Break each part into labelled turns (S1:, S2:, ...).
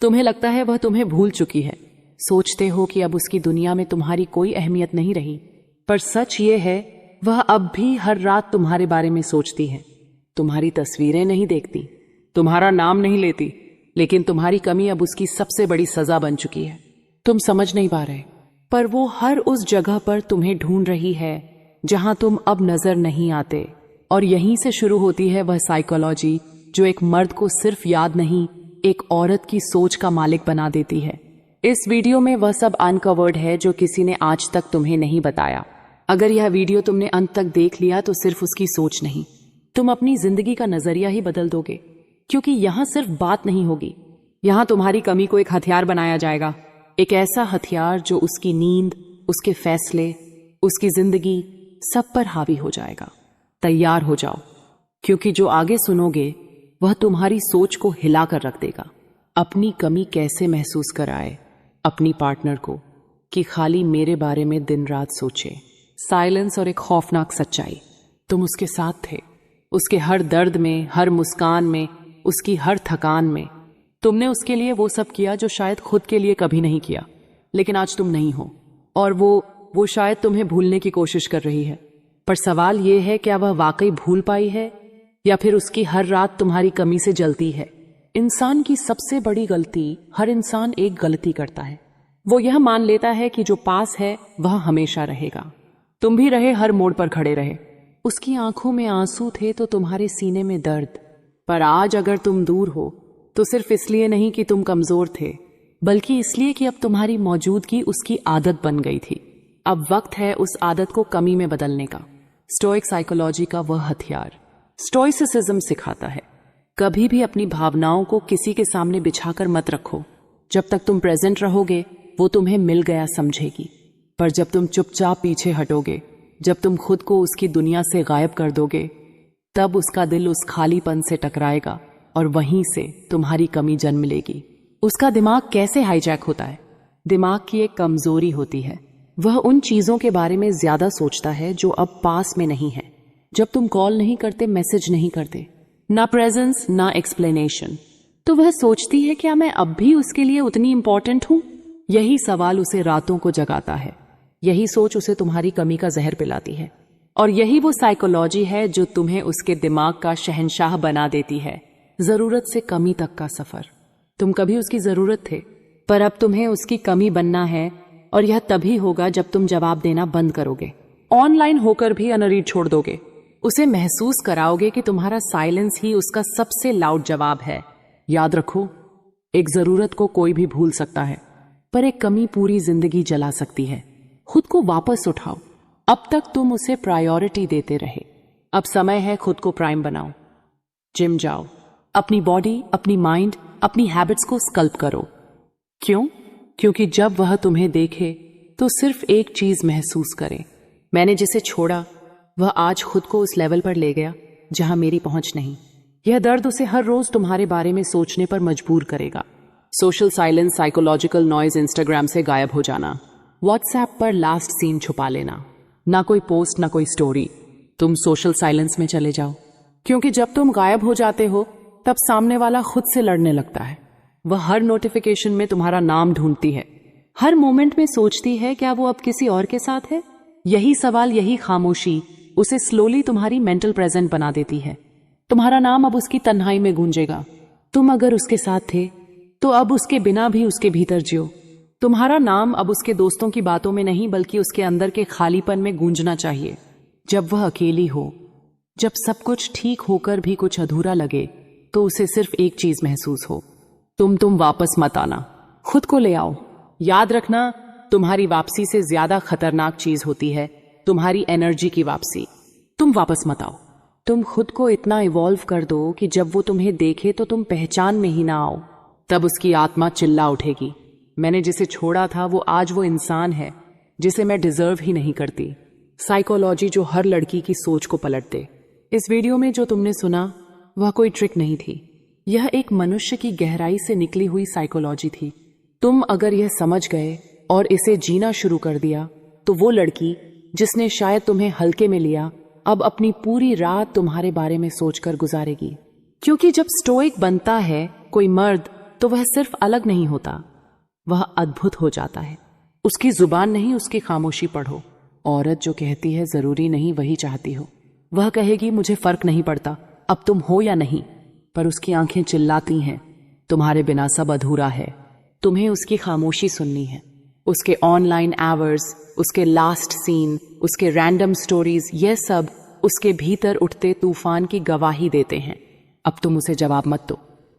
S1: तुम्हें लगता है वह तुम्हें भूल चुकी है। सोचते हो कि अब उसकी दुनिया में तुम्हारी कोई अहमियत नहीं रही, पर सच ये है वह अब भी हर रात तुम्हारे बारे में सोचती है। तुम्हारी तस्वीरें नहीं देखती, तुम्हारा नाम नहीं लेती, लेकिन तुम्हारी कमी अब उसकी सबसे बड़ी सजा बन चुकी है। तुम समझ नहीं पा रहे, पर वो हर उस जगह पर तुम्हें ढूंढ रही है जहां तुम अब नजर नहीं आते। और यहीं से शुरू होती है वह साइकोलॉजी जो एक मर्द को सिर्फ याद नहीं, एक औरत की सोच का मालिक बना देती है। इस वीडियो में वह सब अनकवर्ड है जो किसी ने आज तक तुम्हें नहीं बताया। अगर यह वीडियो तुमने अंत तक देख लिया तो सिर्फ उसकी सोच नहीं, तुम अपनी जिंदगी का नजरिया ही बदल दोगे। क्योंकि यहां सिर्फ बात नहीं होगी, यहां तुम्हारी कमी को एक हथियार बनाया जाएगा। एक ऐसा हथियार जो उसकी नींद, उसके फैसले, उसकी जिंदगी सब पर हावी हो जाएगा। तैयार हो जाओ, क्योंकि जो आगे सुनोगे वह तुम्हारी सोच को हिला कर रख देगा। अपनी कमी कैसे महसूस कराए अपनी पार्टनर को कि खाली मेरे बारे में दिन रात सोचे। साइलेंस और एक खौफनाक सच्चाई, तुम उसके साथ थे, उसके हर दर्द में, हर मुस्कान में, उसकी हर थकान में। तुमने उसके लिए वो सब किया जो शायद खुद के लिए कभी नहीं किया। लेकिन आज तुम नहीं हो, और वो शायद तुम्हें भूलने की कोशिश कर रही है। पर सवाल ये है, क्या वह वाकई भूल पाई है, या फिर उसकी हर रात तुम्हारी कमी से जलती है। इंसान की सबसे बड़ी गलती, हर इंसान एक गलती करता है, वो यह मान लेता है कि जो पास है वह हमेशा रहेगा। तुम भी रहे, हर मोड़ पर खड़े रहे। उसकी आंखों में आंसू थे तो तुम्हारे सीने में दर्द। पर आज अगर तुम दूर हो तो सिर्फ इसलिए नहीं कि तुम कमजोर थे, बल्कि इसलिए कि अब तुम्हारी मौजूदगी उसकी आदत बन गई थी। अब वक्त है उस आदत को कमी में बदलने का। स्टोइक साइकोलॉजी का वह हथियार स्टोइसिज्म सिखाता है, कभी भी अपनी भावनाओं को किसी के सामने बिछाकर मत रखो। जब तक तुम प्रेजेंट रहोगे वो तुम्हें मिल गया समझेगी, पर जब तुम चुपचाप पीछे हटोगे, जब तुम खुद को उसकी दुनिया से गायब कर दोगे, तब उसका दिल उस खालीपन से टकराएगा और वहीं से तुम्हारी कमी जन्म लेगी। उसका दिमाग कैसे हाईजैक होता है? दिमाग की एक कमजोरी होती है, वह उन चीजों के बारे में ज्यादा सोचता है जो अब पास में नहीं है। जब तुम कॉल नहीं करते, मैसेज नहीं करते, ना प्रेजेंस ना एक्सप्लेनेशन, तो वह सोचती है क्या मैं अब भी उसके लिए उतनी इंपॉर्टेंट हूं? यही सवाल उसे रातों को जगाता है, यही सोच उसे तुम्हारी कमी का जहर पिलाती है। और यही वो साइकोलॉजी है जो तुम्हें उसके दिमाग का शहंशाह बना देती है। जरूरत से कमी तक का सफर। तुम कभी उसकी जरूरत थे, पर अब तुम्हें उसकी कमी बनना है, और यह तभी होगा जब तुम जवाब देना बंद करोगे, ऑनलाइन होकर भी अनरीड छोड़ दोगे, उसे महसूस कराओगे कि तुम्हारा साइलेंस ही उसका सबसे लाउड जवाब है। याद रखो, एक जरूरत को कोई भी भूल सकता है, पर एक कमी पूरी जिंदगी जला सकती है। खुद को वापस उठाओ। अब तक तुम उसे प्रायोरिटी देते रहे, अब समय है खुद को प्राइम बनाओ। जिम जाओ, अपनी बॉडी, अपनी माइंड, अपनी हैबिट्स को स्कल्प करो। क्यों? क्योंकि जब वह तुम्हें देखे तो सिर्फ एक चीज महसूस करे, मैंने जिसे छोड़ा वह आज खुद को उस लेवल पर ले गया जहां मेरी पहुंच नहीं। यह दर्द उसे हर रोज तुम्हारे बारे में सोचने पर मजबूर करेगा। Social silence, psychological noise, Instagram से गायब हो जाना, व्हाट्सएप पर लास्ट सीन छुपा लेना, ना कोई पोस्ट ना कोई स्टोरी। तुम सोशल साइलेंस में चले जाओ, क्योंकि जब तुम गायब हो जाते हो तब सामने वाला खुद से लड़ने लगता है। वह हर नोटिफिकेशन में तुम्हारा नाम ढूंढती है, हर मोमेंट में सोचती है क्या वो अब किसी और के साथ है। यही सवाल, यही खामोशी उसे स्लोली तुम्हारी मेंटल प्रेजेंट बना देती है। तुम्हारा नाम अब उसकी तन्हाई में गूंजेगा। तुम अगर उसके साथ थे तो अब उसके बिना भी उसके भीतर जियो। तुम्हारा नाम अब उसके दोस्तों की बातों में नहीं, बल्कि उसके अंदर के खालीपन में गूंजना चाहिए। जब वह अकेली हो, जब सब कुछ ठीक होकर भी कुछ अधूरा लगे, तो उसे सिर्फ एक चीज महसूस हो, तुम वापस मत आना, खुद को ले आओ। याद रखना, तुम्हारी वापसी से ज्यादा खतरनाक चीज होती है तुम्हारी एनर्जी की वापसी। तुम वापस मत आओ। तुम खुद को इतना इवॉल्व कर दो कि जब वो तुम्हें देखे तो तुम पहचान में ही ना आओ। तब उसकी आत्मा चिल्ला उठेगी, मैंने जिसे छोड़ा था वो आज वो इंसान है जिसे मैं डिजर्व ही नहीं करती। साइकोलॉजी जो हर लड़की की सोच को पलट दे। इस वीडियो में जो तुमने सुना वह कोई ट्रिक नहीं थी, यह एक मनुष्य की गहराई से निकली हुई साइकोलॉजी थी। तुम अगर यह समझ गए और इसे जीना शुरू कर दिया तो वो लड़की जिसने शायद तुम्हें हल्के में लिया अब अपनी पूरी रात तुम्हारे बारे में सोचकर गुजारेगी। क्योंकि जब स्टोइक बनता है कोई मर्द, तो वह सिर्फ अलग नहीं होता, वह अद्भुत हो जाता है। उसकी जुबान नहीं, उसकी खामोशी पढ़ो। औरत जो कहती है जरूरी नहीं वही चाहती हो। वह कहेगी मुझे फर्क नहीं पड़ता, अब तुम हो या नहीं, पर उसकी आंखें चिल्लाती हैं तुम्हारे बिना सब अधूरा है। तुम्हें उसकी खामोशी सुननी है। उसके ऑनलाइन आवर्स, उसके लास्ट सीन, उसके रैंडम स्टोरीज, ये सब उसके भीतर उठते तूफान की गवाही देते हैं। अब तुम उसे जवाब मत दो,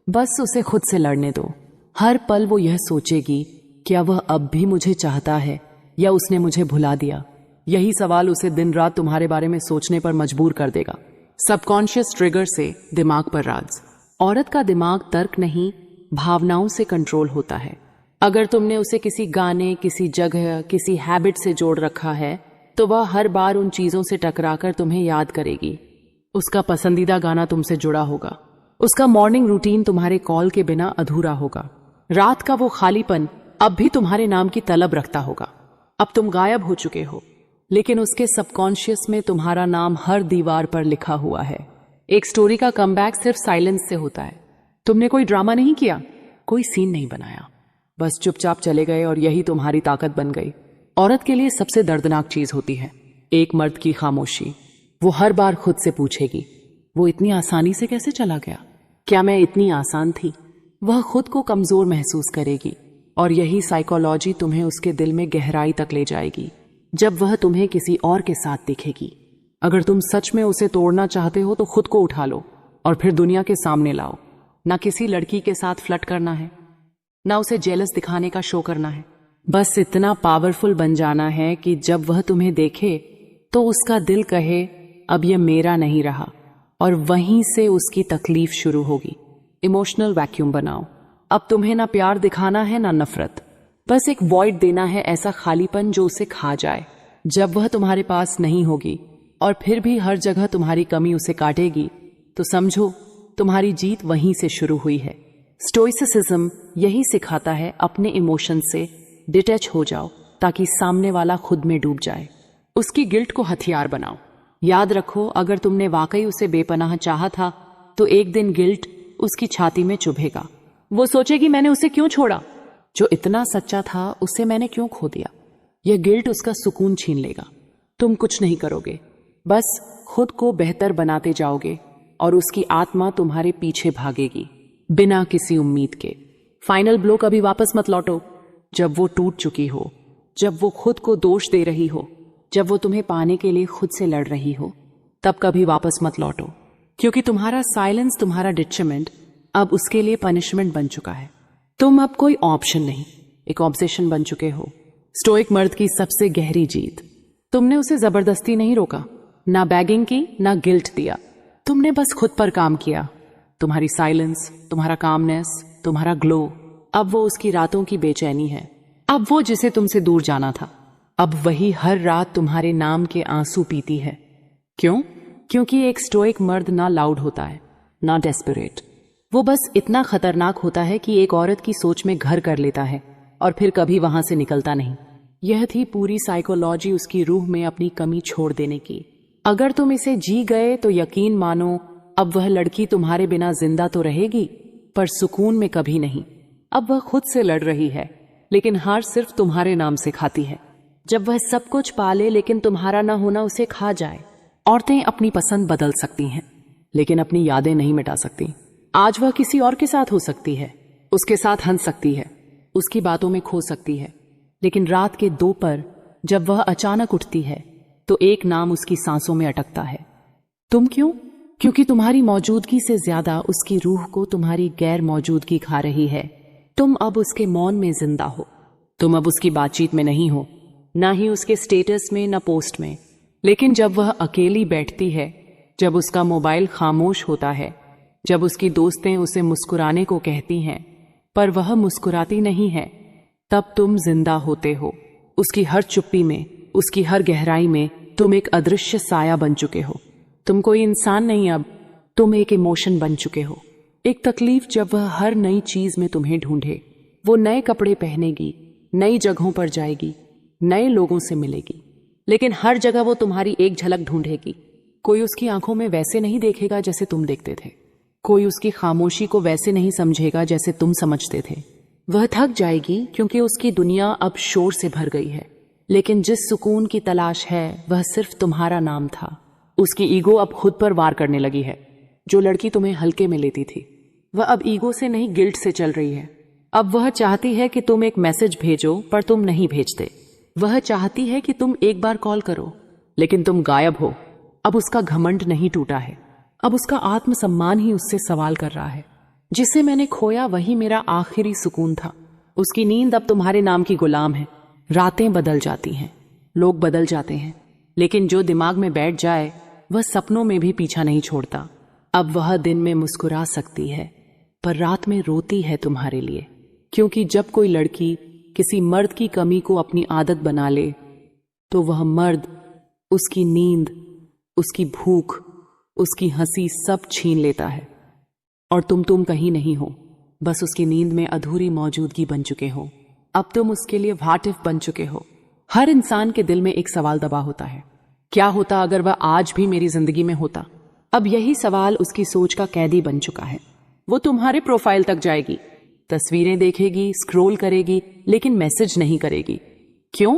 S1: बस उसे खुद से लड़ने दो। हर पल वो यह सोचेगी, क्या वह अब भी मुझे चाहता है या उसने मुझे भुला दिया। यही सवाल उसे दिन रात तुम्हारे बारे में सोचने पर मजबूर कर देगा। सबकॉन्शियस ट्रिगर से दिमाग पर राज। औरत का दिमाग तर्क नहीं, भावनाओं से कंट्रोल होता है। अगर तुमने उसे किसी गाने, किसी जगह, किसी हैबिट से जोड़ रखा है तो वह हर बार उन चीजों से टकराकर तुम्हें याद करेगी। उसका पसंदीदा गाना तुमसे जुड़ा होगा, उसका मॉर्निंग रूटीन तुम्हारे कॉल के बिना अधूरा होगा, रात का वो खालीपन अब भी तुम्हारे नाम की तलब रखता होगा। अब तुम गायब हो चुके हो, लेकिन उसके सबकॉन्शियस में तुम्हारा नाम हर दीवार पर लिखा हुआ है। एक स्टोरी का कमबैक सिर्फ साइलेंस से होता है। तुमने कोई ड्रामा नहीं किया, कोई सीन नहीं बनाया, बस चुपचाप चले गए और यही तुम्हारी ताकत बन गई। औरत के लिए सबसे दर्दनाक चीज होती है एक मर्द की खामोशी। वो हर बार खुद से पूछेगी, वो इतनी आसानी से कैसे चला गया? क्या मैं इतनी आसान थी? वह खुद को कमजोर महसूस करेगी और यही साइकोलॉजी तुम्हें उसके दिल में गहराई तक ले जाएगी जब वह तुम्हें किसी और के साथ दिखेगी। अगर तुम सच में उसे तोड़ना चाहते हो तो खुद को उठा लो और फिर दुनिया के सामने लाओ। ना किसी लड़की के साथ फ्लर्ट करना है, ना उसे जेलस दिखाने का शो करना है। बस इतना पावरफुल बन जाना है कि जब वह तुम्हें देखे तो उसका दिल कहे अब यह मेरा नहीं रहा, और वहीं से उसकी तकलीफ शुरू होगी। इमोशनल वैक्यूम बनाओ। अब तुम्हें ना प्यार दिखाना है ना नफरत, बस एक वॉइड देना है, ऐसा खालीपन जो उसे खा जाए। जब वह तुम्हारे पास नहीं होगी और फिर भी हर जगह तुम्हारी कमी उसे काटेगी, तो समझो तुम्हारी जीत वहीं से शुरू हुई है। स्टोइसिज्म यही सिखाता है, अपने इमोशन से डिटैच हो जाओ ताकि सामने वाला खुद में डूब जाए। उसकी गिल्ट को हथियार बनाओ। याद रखो, अगर तुमने वाकई उसे बेपनाह चाहा था तो एक दिन गिल्ट उसकी छाती में चुभेगा। वो सोचेगी मैंने उसे क्यों छोड़ा, जो इतना सच्चा था उसे मैंने क्यों खो दिया। यह गिल्ट उसका सुकून छीन लेगा। तुम कुछ नहीं करोगे, बस खुद को बेहतर बनाते जाओगे और उसकी आत्मा तुम्हारे पीछे भागेगी बिना किसी उम्मीद के। फाइनल ब्लो कभी वापस मत लौटो। जब वो टूट चुकी हो, जब वो खुद को दोष दे रही हो, जब वो तुम्हें पाने के लिए खुद से लड़ रही हो, तब कभी वापस मत लौटो, क्योंकि तुम्हारा साइलेंस, तुम्हारा डिटचमेंट अब उसके लिए पनिशमेंट बन चुका है। तुम अब कोई ऑप्शन नहीं, एक ऑब्सेशन बन चुके हो। स्टोइक मर्द की सबसे गहरी जीत। तुमने उसे जबरदस्ती नहीं रोका, ना बैगिंग की, ना गिल्ट दिया। तुमने बस खुद पर काम किया। तुम्हारी साइलेंस, तुम्हारा कामनेस, तुम्हारा ग्लो, अब वो उसकी रातों की बेचैनी है। अब वो जिसे तुमसे दूर जाना था, अब वही हर रात तुम्हारे नाम के आंसू पीती है। क्यों? क्योंकि एक स्टोइक मर्द ना लाउड होता है, ना डेस्परेट। वो बस इतना खतरनाक होता है कि एक औरत की सोच में घर कर लेता है और फिर कभी वहां से निकलता नहीं। यह थी पूरी साइकोलॉजी उसकी रूह में अपनी कमी छोड़ देने की। अगर तुम इसे जी गए तो यकीन मानो, अब वह लड़की तुम्हारे बिना जिंदा तो रहेगी, पर सुकून में कभी नहीं। अब वह खुद से लड़ रही है, लेकिन हार सिर्फ तुम्हारे नाम से खाती है। जब वह सब कुछ पाले लेकिन तुम्हारा ना होना उसे खा जाए। औरतें अपनी पसंद बदल सकती हैं, लेकिन अपनी यादें नहीं मिटा सकती। आज वह किसी और के साथ हो सकती है, उसके साथ हंस सकती है, उसकी बातों में खो सकती है, लेकिन रात के 2 पर जब वह अचानक उठती है तो एक नाम उसकी सांसों में अटकता है। तुम क्यों? क्योंकि तुम्हारी मौजूदगी से ज्यादा उसकी रूह को तुम्हारी गैर मौजूदगी खा रही है। तुम अब उसके मौन में जिंदा हो। तुम अब उसकी बातचीत में नहीं हो, ना ही उसके स्टेटस में, ना पोस्ट में। लेकिन जब वह अकेली बैठती है, जब उसका मोबाइल खामोश होता है, जब उसकी दोस्तें उसे मुस्कुराने को कहती हैं पर वह मुस्कुराती नहीं है, तब तुम जिंदा होते हो। उसकी हर चुप्पी में, उसकी हर गहराई में तुम एक अदृश्य साया बन चुके हो। तुम कोई इंसान नहीं, अब तुम एक इमोशन बन चुके हो। एक तकलीफ जब वह हर नई चीज में तुम्हें ढूंढे। वो नए कपड़े पहनेगी, नई जगहों पर जाएगी, नए लोगों से मिलेगी, लेकिन हर जगह वो तुम्हारी एक झलक ढूंढेगी। कोई उसकी आंखों में वैसे नहीं देखेगा जैसे तुम देखते थे। कोई उसकी खामोशी को वैसे नहीं समझेगा जैसे तुम समझते थे। वह थक जाएगी क्योंकि उसकी दुनिया अब शोर से भर गई है, लेकिन जिस सुकून की तलाश है वह सिर्फ तुम्हारा नाम था। उसकी ईगो अब खुद पर वार करने लगी है। जो लड़की तुम्हें हल्के में लेती थी वह अब ईगो से नहीं गिल्ट से चल रही है। अब वह चाहती है कि तुम एक मैसेज भेजो पर तुम नहीं भेजते। वह चाहती है कि तुम एक बार कॉल करो लेकिन तुम गायब हो। अब उसका घमंड नहीं टूटा है, अब उसका आत्मसम्मान ही उससे सवाल कर रहा है। जिसे मैंने खोया वही मेरा आखिरी सुकून था। उसकी नींद अब तुम्हारे नाम की गुलाम है। रातें बदल जाती हैं, लोग बदल जाते हैं, लेकिन जो दिमाग में बैठ जाए वह सपनों में भी पीछा नहीं छोड़ता। अब वह दिन में मुस्कुरा सकती है पर रात में रोती है तुम्हारे लिए, क्योंकि जब कोई लड़की किसी मर्द की कमी को अपनी आदत बना ले तो वह मर्द उसकी नींद, उसकी भूख, उसकी हंसी सब छीन लेता है। और तुम कहीं नहीं हो, बस उसकी नींद में अधूरी मौजूदगी बन चुके हो। अब तुम उसके लिए व्हाट इफ बन चुके हो। हर इंसान के दिल में एक सवाल दबा होता है, क्या होता अगर वह आज भी मेरी जिंदगी में होता। अब यही सवाल उसकी सोच का कैदी बन चुका है। वो तुम्हारे प्रोफाइल तक जाएगी, तस्वीरें देखेगी, स्क्रॉल करेगी, लेकिन मैसेज नहीं करेगी। क्यों?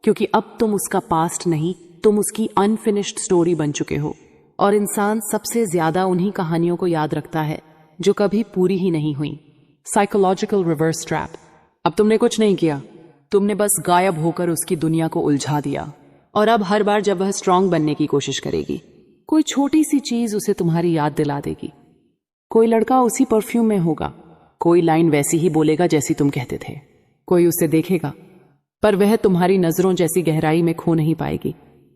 S1: क्योंकि अब तुम उसका पास्ट नहीं, तुम उसकी अनफिनिश्ड स्टोरी बन चुके हो। और इंसान सबसे ज्यादा उन्हीं कहानियों को याद रखता है जो कभी पूरी ही नहीं हुई। Psychological reverse trap. अब तुमने कुछ नहीं किया, तुमने बस गायब होकर उसकी दुनिया को उलझा दिया। और अब हर बार जब वह स्ट्रांग बनने की कोशिश करेगी, कोई छोटी सी चीज उसे तुम्हारी याद दिला देगी। कोई लड़का उसी परफ्यूम में होगा, कोई लाइन वैसी ही बोलेगा जैसी तुम कहते थे। कोई उसे देखेगा पर वह तुम्हारी नजरों जैसी गहराई में खो नहीं पाएगी।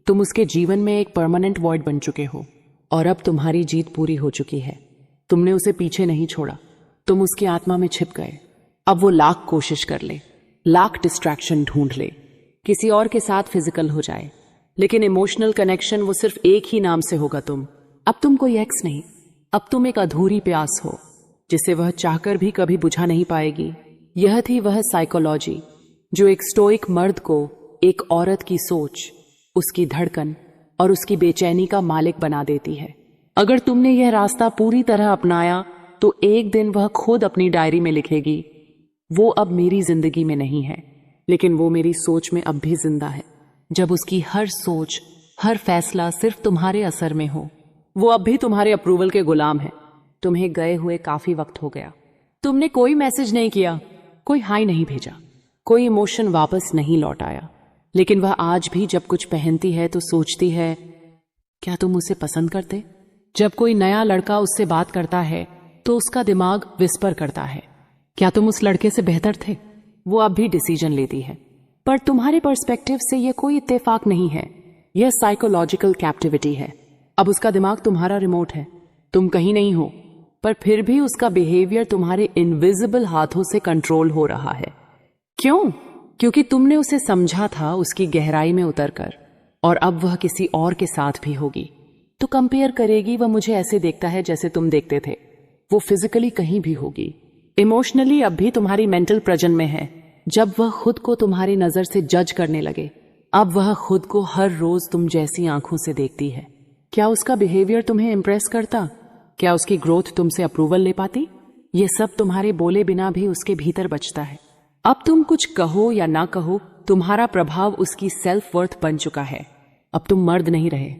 S1: तुम उसके जीवन में एक परमानेंट वॉइड बन चुके हो और अब तुम्हारी जीत पूरी हो चुकी है। तुमने उसे पीछे नहीं छोड़ा, तुम उसकी आत्मा में छिप गए। अब वो लाख कोशिश कर ले, लाख डिस्ट्रैक्शन ढूंढ ले, किसी और के साथ फिजिकल हो जाए, लेकिन इमोशनल कनेक्शन वो सिर्फ एक ही नाम से होगा, तुम। अब तुम कोई एक्स नहीं, अब तुम एक अधूरी प्यास हो जिसे वह चाहकर भी कभी बुझा नहीं पाएगी। यह थी वह साइकोलॉजी जो एक स्टोइक मर्द को एक औरत की सोच, उसकी धड़कन और उसकी बेचैनी का मालिक बना देती है। अगर तुमने यह रास्ता पूरी तरह अपनाया तो एक दिन वह खुद अपनी डायरी में लिखेगी, वो अब मेरी जिंदगी में नहीं है, लेकिन वो मेरी सोच में अब भी जिंदा है। जब उसकी हर सोच, हर फैसला सिर्फ तुम्हारे असर में हो। वो अब भी तुम्हारे अप्रूवल के गुलाम है। तुम्हें गए हुए काफी वक्त हो गया। तुमने कोई मैसेज नहीं किया, कोई हाय नहीं भेजा, कोई इमोशन वापस नहीं लौट आया, लेकिन वह आज भी जब कुछ पहनती है तो सोचती है, क्या तुम उसे पसंद करते? जब कोई नया लड़का उससे बात करता है तो उसका दिमाग विस्पर करता है, क्या तुम उस लड़के से बेहतर थे? वो अब भी डिसीजन लेती है, पर तुम्हारे पर्सपेक्टिव से यह कोई इत्तेफाक नहीं है, यह साइकोलॉजिकल कैप्टिविटी है। अब उसका दिमाग तुम्हारा रिमोट है, तुम कहीं नहीं हो, पर फिर भी उसका बिहेवियर तुम्हारे इनविजिबल हाथों से कंट्रोल हो रहा है। क्यों? क्योंकि तुमने उसे समझा था उसकी गहराई में उतरकर, और अब वह किसी और के साथ भी होगी तो कंपेयर करेगी, वह मुझे ऐसे देखता है जैसे तुम देखते थे। वो फिजिकली कहीं भी होगी, इमोशनली अब भी तुम्हारी मेंटल प्रजन में है। जब वह खुद को तुम्हारी नजर से जज करने लगे, अब वह खुद को हर रोज तुम जैसी आंखों से देखती है। क्या उसका बिहेवियर तुम्हें इम्प्रेस करता? क्या उसकी ग्रोथ तुमसे अप्रूवल ले पाती? ये सब तुम्हारे बोले बिना भी उसके भीतर बचता है। अब तुम कुछ कहो या ना कहो, तुम्हारा प्रभाव उसकी सेल्फ वर्थ बन चुका है। अब तुम मर्द नहीं रहे,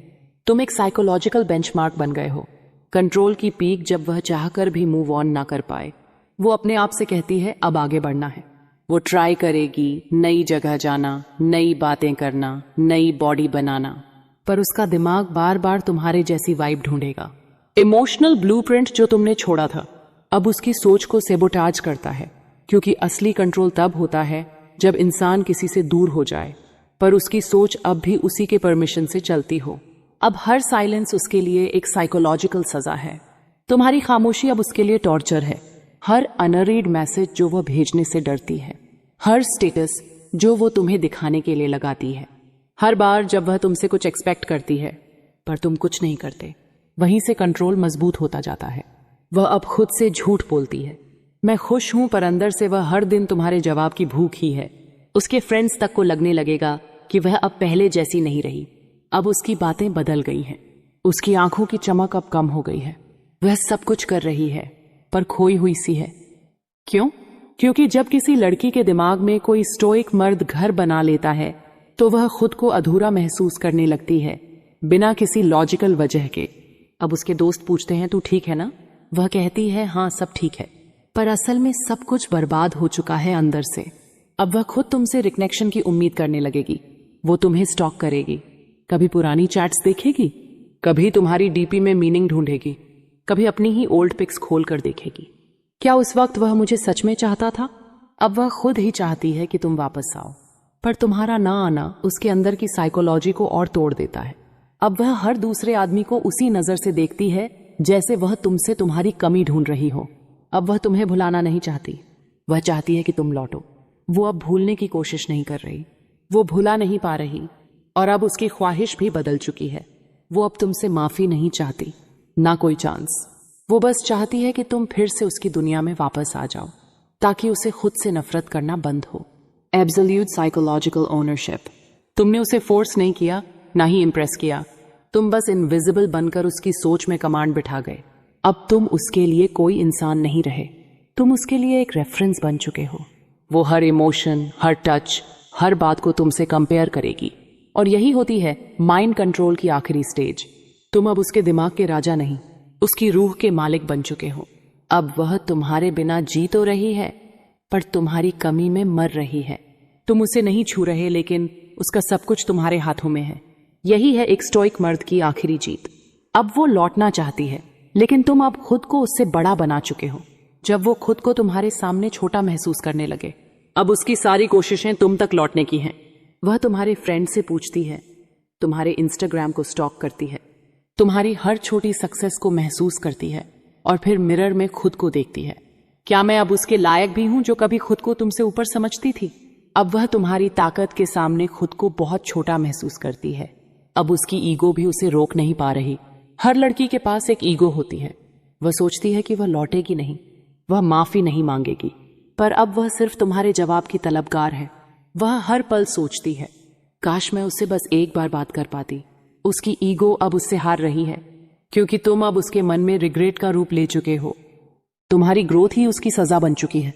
S1: तुम एक साइकोलॉजिकल बेंचमार्क बन गए हो। कंट्रोल की पीक जब वह चाहकर भी मूव ऑन ना कर पाए, वो अपने आप से कहती है अब आगे बढ़ना है। वो ट्राई करेगी, नई जगह जाना, नई बातें करना, नई बॉडी बनाना, पर उसका दिमाग बार बार तुम्हारे जैसी वाइब ढूंढेगा। इमोशनल ब्लूप्रिंट जो तुमने छोड़ा था अब उसकी सोच को सेबोटाज करता है, क्योंकि असली कंट्रोल तब होता है जब इंसान किसी से दूर हो जाए, पर उसकी सोच अब भी उसी के परमिशन से चलती हो। अब हर साइलेंस उसके लिए एक साइकोलॉजिकल सजा है। तुम्हारी खामोशी अब उसके लिए टॉर्चर है। हर अनरीड मैसेज जो वह भेजने से डरती है, हर स्टेटस जो वो तुम्हें दिखाने के लिए लगाती है, हर बार जब वह तुमसे कुछ एक्सपेक्ट करती है पर तुम कुछ नहीं करते, वहीं से कंट्रोल मजबूत होता जाता है। वह अब खुद से झूठ बोलती है, मैं खुश हूं, पर अंदर से वह हर दिन तुम्हारे जवाब की भूख ही है। उसके फ्रेंड्स तक को लगने लगेगा कि वह अब पहले जैसी नहीं रही, अब उसकी बातें बदल गई हैं, उसकी आंखों की चमक अब कम हो गई है। वह सब कुछ कर रही है पर खोई हुई सी है। क्यों? क्योंकि जब किसी लड़की के दिमाग में कोई स्टोइक मर्द घर बना लेता है तो वह खुद को अधूरा महसूस करने लगती है, बिना किसी लॉजिकल वजह के। अब उसके दोस्त पूछते हैं, तू ठीक है ना? वह कहती है, हाँ सब ठीक है, पर असल में सब कुछ बर्बाद हो चुका है अंदर से। अब वह खुद तुमसे रिकनेक्शन की उम्मीद करने लगेगी। वो तुम्हें स्टॉक करेगी, कभी पुरानी चैट्स देखेगी, कभी तुम्हारी डीपी में मीनिंग ढूंढेगी, कभी अपनी ही ओल्ड पिक्स खोल कर देखेगी। क्या उस वक्त वह मुझे सच में चाहता था? अब वह खुद ही चाहती है कि तुम वापस आओ, पर तुम्हारा ना आना उसके अंदर की साइकोलॉजी को और तोड़ देता है। अब वह हर दूसरे आदमी को उसी नजर से देखती है जैसे वह तुमसे तुम्हारी कमी ढूंढ रही हो। अब वह तुम्हें भुलाना नहीं चाहती, वह चाहती है कि तुम लौटो। वो अब भूलने की कोशिश नहीं कर रही, वो भुला नहीं पा रही, और अब उसकी ख्वाहिश भी बदल चुकी है। वो अब तुमसे माफी नहीं चाहती, ना कोई चांस। वो बस चाहती है कि तुम फिर से उसकी दुनिया में वापस आ जाओ, ताकि उसे खुद से नफरत करना बंद हो। Absolute psychological ownership. तुमने उसे फोर्स नहीं किया, ना ही इम्प्रेस किया। तुम बस इनविजिबल बनकर उसकी सोच में कमांड बिठा गए। अब तुम उसके लिए कोई इंसान नहीं रहे, तुम उसके लिए एक रेफरेंस बन चुके हो। वो हर इमोशन, हर टच, हर बात को तुमसे कंपेयर करेगी, और यही होती है माइंड कंट्रोल की आखिरी स्टेज। तुम अब उसके दिमाग के राजा नहीं, उसकी रूह के मालिक बन चुके हो। अब वह तुम्हारे बिना जी तो रही है, पर तुम्हारी कमी में मर रही है। तुम उसे नहीं छू रहे, लेकिन उसका सब कुछ तुम्हारे हाथों में है। यही है एक स्टोइक मर्द की आखिरी जीत। अब वो लौटना चाहती है, लेकिन तुम अब खुद को उससे बड़ा बना चुके हो। जब वो खुद को तुम्हारे सामने छोटा महसूस करने लगे, अब उसकी सारी कोशिशें तुम तक लौटने की हैं। वह तुम्हारे फ्रेंड से पूछती है, तुम्हारे इंस्टाग्राम को स्टॉक करती है, तुम्हारी हर छोटी सक्सेस को महसूस करती है, और फिर मिरर में खुद को देखती है। क्या मैं अब उसके लायक भी हूं जो कभी खुद को तुमसे ऊपर समझती थी? अब वह तुम्हारी ताकत के सामने खुद को बहुत छोटा महसूस करती है। अब उसकी ईगो भी उसे रोक नहीं पा रही। हर लड़की के पास एक ईगो होती है। वह सोचती है कि वह लौटेगी नहीं, वह माफी नहीं मांगेगी, पर अब वह सिर्फ तुम्हारे जवाब की तलबगार है। वह हर पल सोचती है, काश मैं उससे बस एक बार बात कर पाती। उसकी ईगो अब उससे हार रही है, क्योंकि तुम अब उसके मन में रिग्रेट का रूप ले चुके हो। तुम्हारी ग्रोथ ही उसकी सजा बन चुकी है।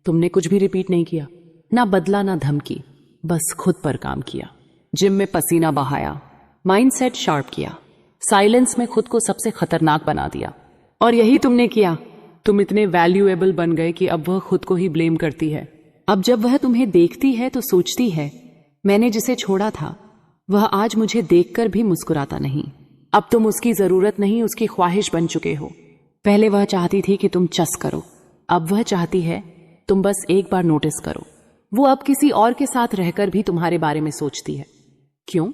S1: तुमने कुछ भी रिपीट नहीं किया, ना बदला ना धमकी, बस खुद पर काम किया। जिम में पसीना बहाया, माइंडसेट शार्प किया, साइलेंस में खुद को सबसे खतरनाक बना दिया। और यही तुमने किया। तुम इतने वैल्यूएबल बन गए कि अब वह खुद को ही ब्लेम करती है। अब जब वह तुम्हें देखती है तो सोचती है, मैंने जिसे छोड़ा था वह आज मुझे देखकर भी मुस्कुराता नहीं। अब तुम उसकी जरूरत नहीं, उसकी ख्वाहिश बन चुके हो। पहले वह चाहती थी कि तुम चस करो, अब वह चाहती है तुम बस एक बार नोटिस करो। वो अब किसी और के साथ रहकर भी तुम्हारे बारे में सोचती है। क्यों?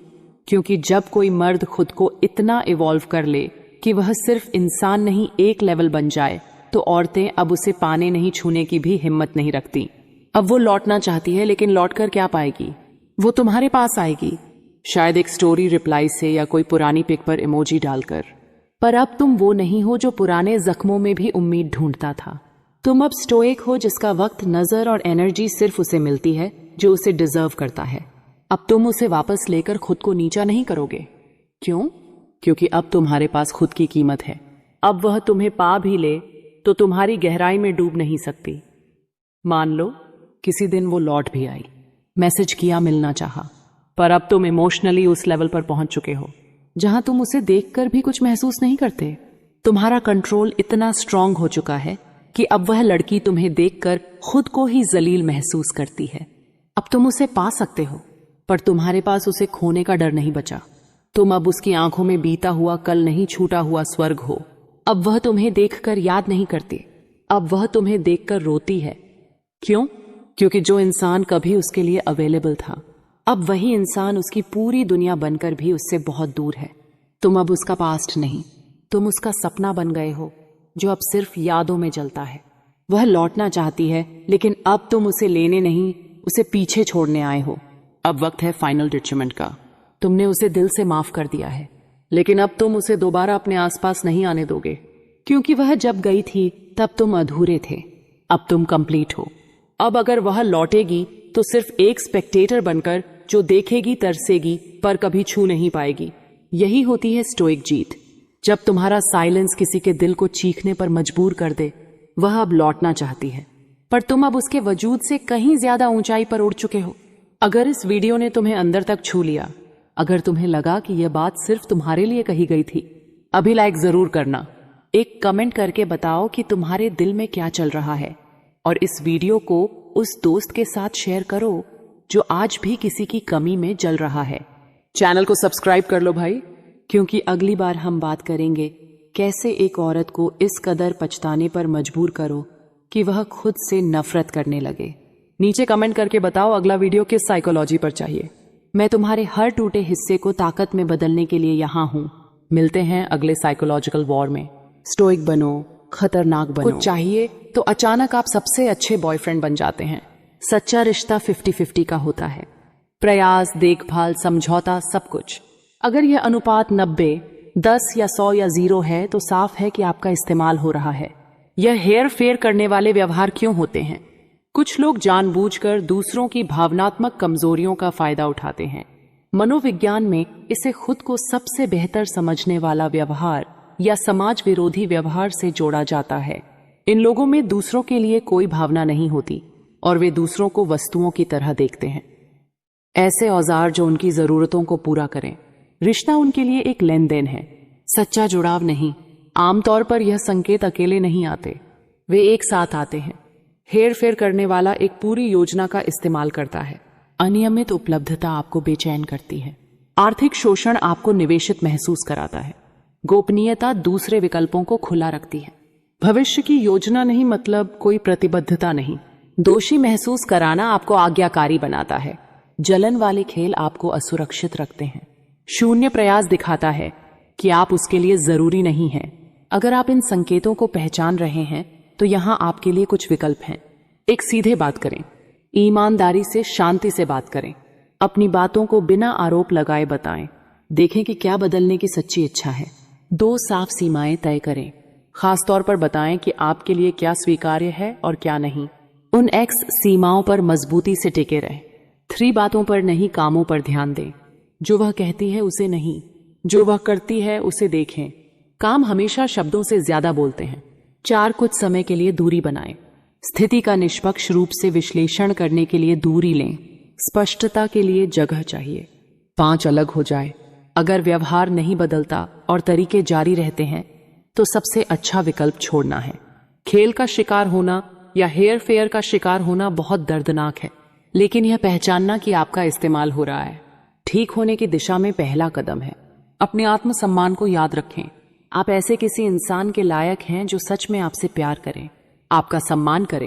S1: क्योंकि जब कोई मर्द खुद को इतना इवॉल्व कर ले कि वह सिर्फ इंसान नहीं एक लेवल बन जाए, तो औरतें अब उसे पाने नहीं छूने की भी हिम्मत नहीं रखती। अब वो लौटना चाहती है, लेकिन लौटकर क्या पाएगी? वो तुम्हारे पास आएगी, शायद एक स्टोरी रिप्लाई से या कोई पुरानी पिक पर इमोजी डालकर। पर अब तुम वो नहीं हो जो पुराने जख्मों में भी उम्मीद ढूंढता था। तुम अब स्टोइक हो जिसका वक्त, नजर और एनर्जी सिर्फ उसे मिलती है जो उसे डिजर्व करता है। अब तुम उसे वापस लेकर खुद को नीचा नहीं करोगे। क्यों? क्योंकि अब तुम्हारे पास खुद की कीमत है। अब वह तुम्हें पा भी ले तो तुम्हारी गहराई में डूब नहीं सकती। मान लो किसी दिन वो लौट भी आई, मैसेज किया, मिलना चाहा, पर अब तुम इमोशनली उस लेवल पर पहुंच चुके हो जहां तुम उसे देखकर भी कुछ महसूस नहीं करते। तुम्हारा कंट्रोल इतना स्ट्रांग हो चुका है कि अब वह लड़की तुम्हें देखकर खुद को ही जलील महसूस करती है। अब तुम उसे पा सकते हो, पर तुम्हारे पास उसे खोने का डर नहीं बचा। तुम अब उसकी आंखों में बीता हुआ कल नहीं, छूटा हुआ स्वर्ग हो। अब वह तुम्हें देखकर याद नहीं करती, अब वह तुम्हें देखकर रोती है। क्यों? क्योंकि जो इंसान कभी उसके लिए अवेलेबल था, अब वही इंसान उसकी पूरी दुनिया बनकर भी उससे बहुत दूर है। तुम अब उसका पास्ट नहीं, तुम उसका सपना बन गए हो जो अब सिर्फ यादों में जलता है। वह लौटना चाहती है, लेकिन अब तुम उसे लेने नहीं, उसे पीछे छोड़ने आए हो। अब वक्त है फाइनल डिटचमेंट का। तुमने उसे दिल से माफ कर दिया है, लेकिन अब तुम उसे दोबारा अपने आसपास नहीं आने दोगे, क्योंकि वह जब गई थी तब तुम अधूरे थे। अब तुम कंप्लीट हो। अब अगर वह लौटेगी तो सिर्फ एक स्पेक्टेटर बनकर, जो देखेगी, तरसेगी, पर कभी छू नहीं पाएगी। यही होती है स्टोइक जीत। जब तुम्हारा साइलेंस किसी के दिल को चीखने पर मजबूर कर दे, वह अब लौटना चाहती है, पर तुम अब उसके वजूद से कहीं ज्यादा ऊंचाई पर उड़ चुके हो। अगर इस वीडियो ने तुम्हें अंदर तक छू लिया, अगर तुम्हें लगा कि यह बात सिर्फ तुम्हारे लिए कही गई थी, अभी लाइक जरूर करना। एक कमेंट करके बताओ कि तुम्हारे दिल में क्या चल रहा है, और इस वीडियो को उस दोस्त के साथ शेयर करो जो आज भी किसी की कमी में जल रहा है। चैनल को सब्सक्राइब कर लो भाई, क्योंकि अगली बार हम बात करेंगे कैसे एक औरत को इस कदर पछताने पर मजबूर करो कि वह खुद से नफरत करने लगे। नीचे कमेंट करके बताओ अगला वीडियो किस साइकोलॉजी पर चाहिए। मैं तुम्हारे हर टूटे हिस्से को ताकत में बदलने के लिए यहाँ हूँ। मिलते हैं अगले साइकोलॉजिकल वॉर में। स्टोइक बनो, खतरनाक बनो। कुछ चाहिए तो अचानक आप सबसे अच्छे बॉयफ्रेंड बन जाते हैं। सच्चा रिश्ता 50-50 का होता है। प्रयास, देखभाल, समझौता, सब कुछ। अगर यह अनुपात 90, 10 या 100 या 0 है तो साफ है कि आपका इस्तेमाल हो रहा है। यह हेर फेर करने वाले व्यवहार क्यों होते हैं? कुछ लोग जानबूझकर दूसरों की भावनात्मक कमजोरियों का फायदा उठाते हैं। मनोविज्ञान में इसे खुद को सबसे बेहतर समझने वाला व्यवहार या समाज विरोधी व्यवहार से जोड़ा जाता है। इन लोगों में दूसरों के लिए कोई भावना नहीं होती और वे दूसरों को वस्तुओं की तरह देखते हैं, ऐसे औजार जो उनकी जरूरतों को पूरा करें। रिश्ता उनके लिए एक लेन देन है, सच्चा जुड़ाव नहीं। आमतौर पर यह संकेत अकेले नहीं आते, वे एक साथ आते हैं। हेर फेर करने वाला एक पूरी योजना का इस्तेमाल करता है। अनियमित उपलब्धता आपको बेचैन करती है। आर्थिक शोषण आपको निवेशित महसूस कराता है। गोपनीयता दूसरे विकल्पों को खुला रखती है। भविष्य की योजना नहीं, मतलब कोई प्रतिबद्धता नहीं। दोषी महसूस कराना आपको आज्ञाकारी बनाता है। जलन वाले खेल आपको असुरक्षित रखते हैं। शून्य प्रयास दिखाता है कि आप उसके लिए जरूरी नहीं हैं। अगर आप इन संकेतों को पहचान रहे हैं तो यहां आपके लिए कुछ विकल्प हैं। एक, सीधे बात करें, ईमानदारी से, शांति से बात करें। अपनी बातों को बिना आरोप लगाए बताएं। देखें कि क्या बदलने की सच्ची इच्छा है। 2, साफ सीमाएं तय करें। खासतौर पर बताएं कि आपके लिए क्या स्वीकार्य है और क्या नहीं। उन एक्स सीमाओं पर मजबूती से टिके रहें। 3, बातों पर नहीं, कामों पर ध्यान दें। जो वह कहती है उसे नहीं, जो वह करती है उसे देखें। काम हमेशा शब्दों से ज्यादा बोलते हैं। 4, कुछ समय के लिए दूरी बनाएं। स्थिति का निष्पक्ष रूप से विश्लेषण करने के लिए दूरी लें। स्पष्टता के लिए जगह चाहिए। 5, अलग हो जाए। अगर व्यवहार नहीं बदलता और तरीके जारी रहते हैं तो सबसे अच्छा विकल्प छोड़ना है। खेल का शिकार होना या हेयर फेयर का शिकार होना बहुत दर्दनाक है, लेकिन यह पहचानना कि आपका इस्तेमाल हो रहा है ठीक होने की दिशा में पहला कदम है। अपने आत्मसम्मान को याद रखें। आप ऐसे किसी इंसान के लायक हैं जो सच में आपसे प्यार करें, आपका सम्मान करें